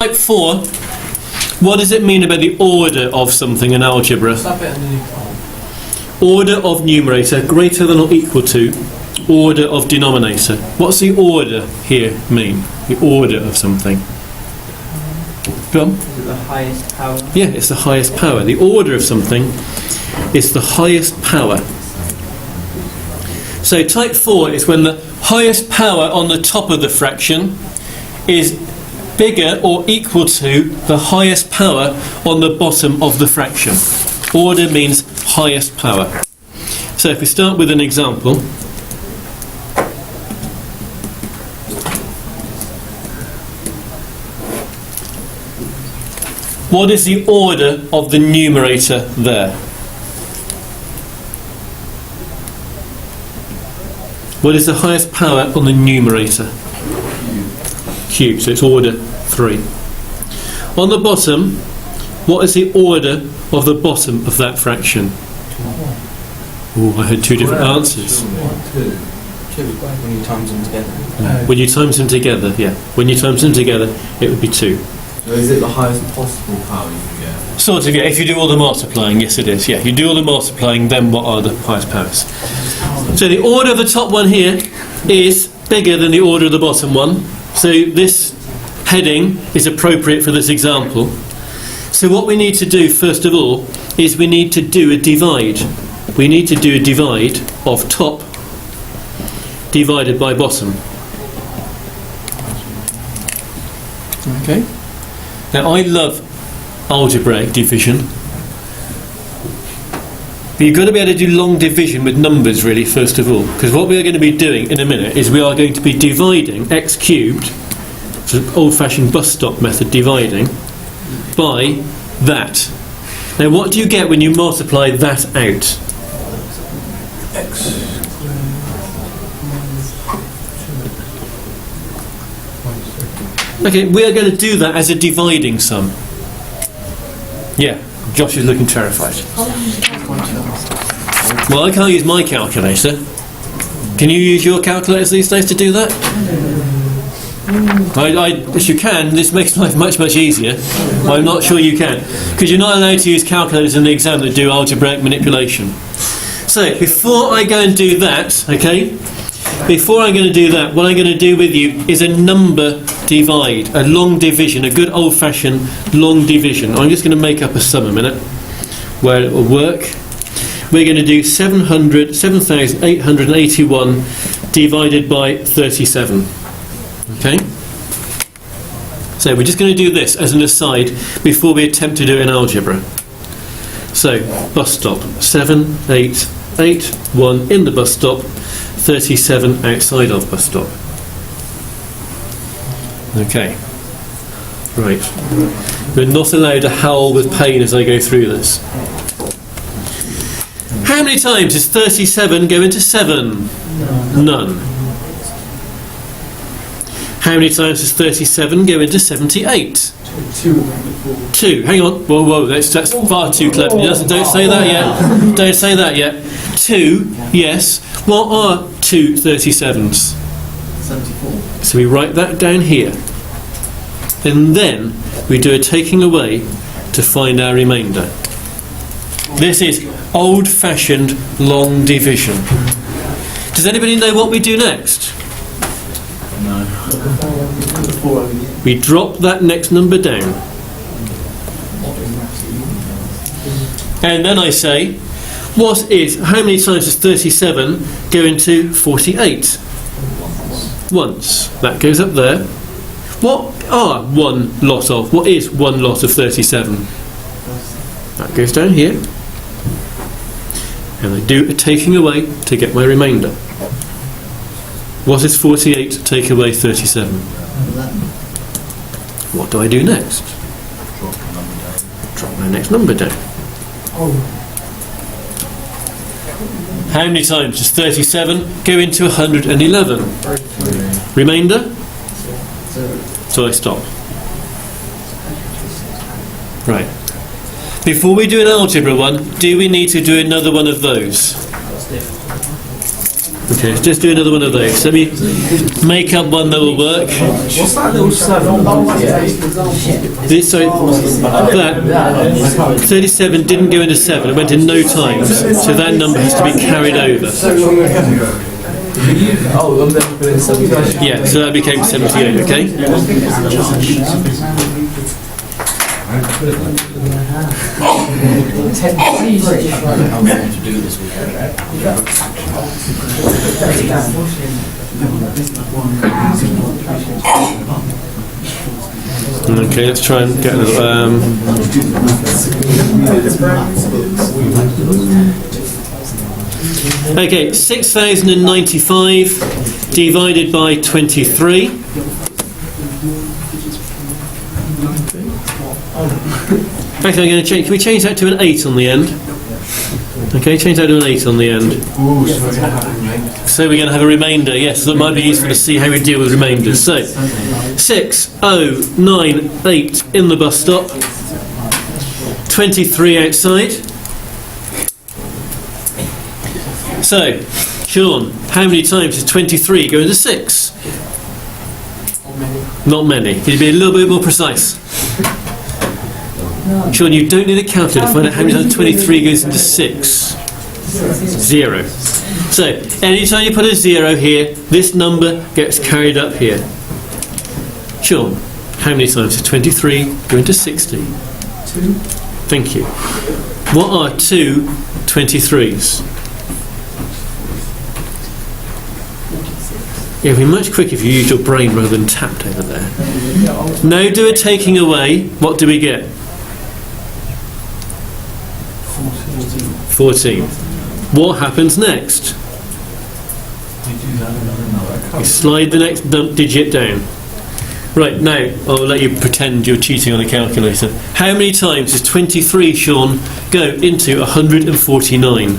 Type 4, what does it mean about the order of something in algebra? Order of numerator greater than or equal to order of denominator. What's the order here mean? The order of something. Go on. Is it the highest power? Yeah, it's the highest power. The order of something is the highest power. So type 4 is when the highest power on the top of the fraction is bigger or equal to the highest power on the bottom of the fraction. Order means highest power. So if we start with an example. What is the order of the numerator there? What is the highest power on the numerator? Cube, so it's order 3. On the bottom, what is the order of the bottom of that fraction? Oh, I had two different answers. When you times them together. When you times them together, yeah. When you times them together, it would be 2. So is it the highest possible power you can get? Sort of, yeah. If you do all the multiplying, yes it is. Yeah, you do all the multiplying, then what are the highest powers? So the order of the top one here is bigger than the order of the bottom one. So this heading is appropriate for this example. So what we need to do first of all is we need to do a divide. We need to do a divide of top divided by bottom. Okay. Now I love algebraic division, but you've got to be able to do long division with numbers really first of all, because what we are going to be doing in a minute is we are going to be dividing x cubed, so old-fashioned bus stop method dividing, by that. Now what do you get when you multiply that out? X. Okay, we are going to do that as a dividing sum. Yeah, Josh is looking terrified. Well, I can't use my calculator. Can you use your calculators these days to do that? Yes, you can. This makes life much, much easier. I'm not sure you can, because you're not allowed to use calculators in the exam that do algebraic manipulation. So, before I go and do that, okay, before I'm going to do that, what I'm going to do with you is a number divide, a long division, a good old-fashioned long division. I'm just going to make up a sum a minute where it will work. We're going to do 7,881 divided by 37. Okay? So we're just going to do this as an aside before we attempt to do it in algebra. So, bus stop, 7,881 in the bus stop, 37 outside of bus stop. Okay. Right. We're not allowed to howl with pain as I go through this. How many times does 37 go into 7? None. How many times does 37 go into 78? 2. Hang on. Whoa, that's far too clever. Don't say that yet. Don't say that yet. 2, yes. What are 2 37s? 74. So we write that down here. And then we do a taking away to find our remainder. This is old-fashioned long division. Does anybody know what we do next? No. We drop that next number down. And then I say, how many times does 37 go into 48? Once. That goes up there. What is one lot of 37? That goes down here. And I do a taking away to get my remainder. What is 48 take away 37? 11. What do I do next? Drop my next number down. How many times does 37 go into 111? Remainder? So I stop. Right. Before we do an algebra one, do we need to do another one of those? Okay, let's just do another one of those. Let me make up one that will work. What's that little 7? This, sorry, that 37 didn't go into 7, it went in no times, so that number has to be carried over. Oh, I've never been in 78. Yeah, so that became 78, okay? Okay, let's try and get another. Okay, 6,095 divided by 23. Actually, I'm going to change. Can we change that to an 8 on the end? Okay, change that to an 8 on the end. So we're going to have a remainder. Yes, that might be useful to see how we deal with remainders. So 6098 in the bus stop. 23 outside. So, Sean, how many times does 23 go into 6? Not many. Can you be a little bit more precise? Sean, you don't need a calculator to find out how many times 23 goes into 6. 0. So, anytime you put a 0 here, this number gets carried up here. Sean, how many times does 23 go into 60? 2. Thank you. What are 2 23s? Yeah, it'd be much quicker if you used your brain rather than tapped over there. Now do a taking away. What do we get? 14. What happens next? You slide the next digit down. Right, now I'll let you pretend you're cheating on a calculator. How many times does 23, Sean, go into 149?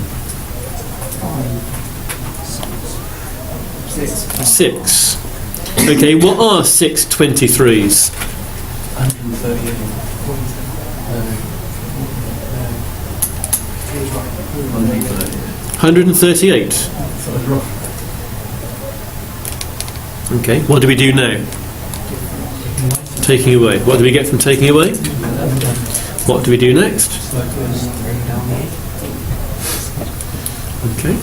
6. Okay, what are 6 23s? 138. Okay, what do we do now? Taking away. What do we get from taking away? What do we do next? Okay.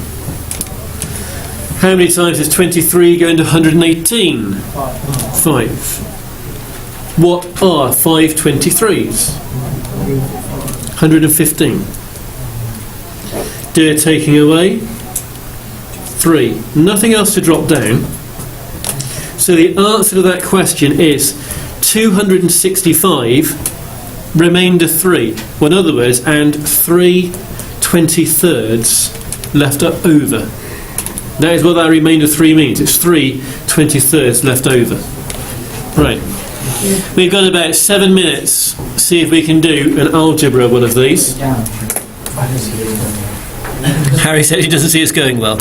How many times does 23 go into 118? 5. What are 5 23s? 115. Do a taking away. 3. Nothing else to drop down. So the answer to that question is 265, remainder 3. Well, in other words, and 3 23rds left over. That is what that remainder 3 means. It's 3 23rds left over. Right. We've got about 7 minutes. See if we can do an algebra one of these. Harry said he doesn't see us going well.